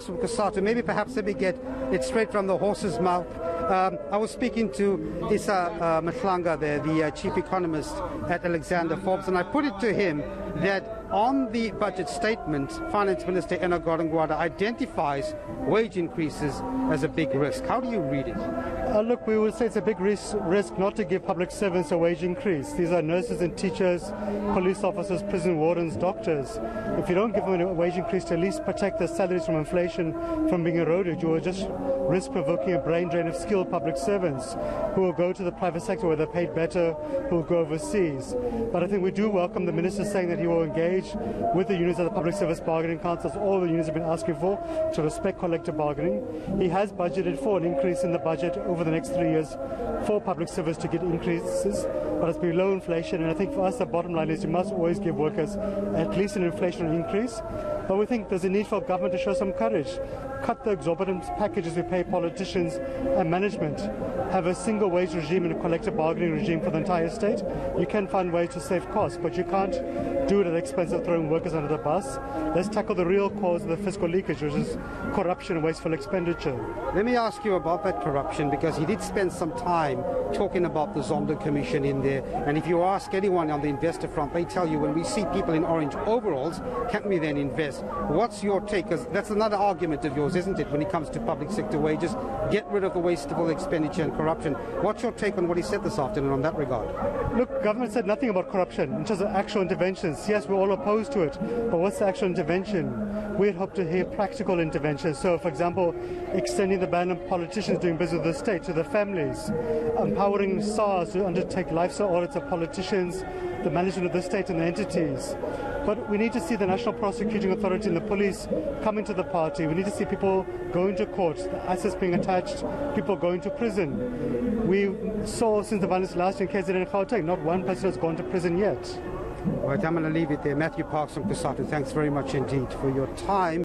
From Cosatu, maybe perhaps let me get it straight from the horse's mouth. I was speaking to Isa Matlanga there, the chief economist at Alexander Forbes, and I put it to him that on the budget statement, Finance Minister Ena Godongwada identifies wage increases as a big risk. How do you read it? Look, we would say it's a big risk not to give public servants a wage increase. These are nurses and teachers, police officers, prison wardens, doctors. If you don't give them a wage increase to at least protect their salaries from inflation from being eroded, you will just risk provoking a brain drain of skilled public servants who will go to the private sector where they're paid better, who will go overseas. But I think we do welcome the minister saying that he will engage with the unions at the Public Service Bargaining Council, as all the unions have been asking for, to respect collective bargaining. He has budgeted for an increase in the budget over the next 3 years for public service to get increases, but it's below inflation, and I think for us the bottom line is you must always give workers at least an inflationary increase. But we think there's a need for government to show some courage. Cut the exorbitant packages we pay politicians and management. Have a single wage regime and a collective bargaining regime for the entire state. You can find ways to save costs, but you can't do it at the expense of throwing workers under the bus. Let's tackle the real cause of the fiscal leakage, which is corruption and wasteful expenditure. Let me ask you about that corruption, because he did spend some time talking about the Zondo Commission in there, and if you ask anyone on the investor front, they tell you when we see people in orange overalls, can't we then invest? What's your take? Because that's another argument of yours, isn't it, when it comes to public sector wages? Get rid of the wasteful expenditure and corruption. What's your take on what he said this afternoon on that regard? Look, government said nothing about corruption in terms of actual interventions. Yes, we're all opposed to it, but what's the actual intervention? We'd hope to hear practical interventions. So, for example, extending the ban on politicians doing business with the state to their families, empowering SARS to undertake lifestyle audits of politicians, the management of the state and the entities. But we need to see the National Prosecuting Authority and the police come into the party. We need to see people going to court, the assets being attached, people going to prison. We saw since the violence last in KZN and Gauteng, not one person has gone to prison yet. Right, I'm going to leave it there. Matthew Parks from Cosatu, thanks very much indeed for your time.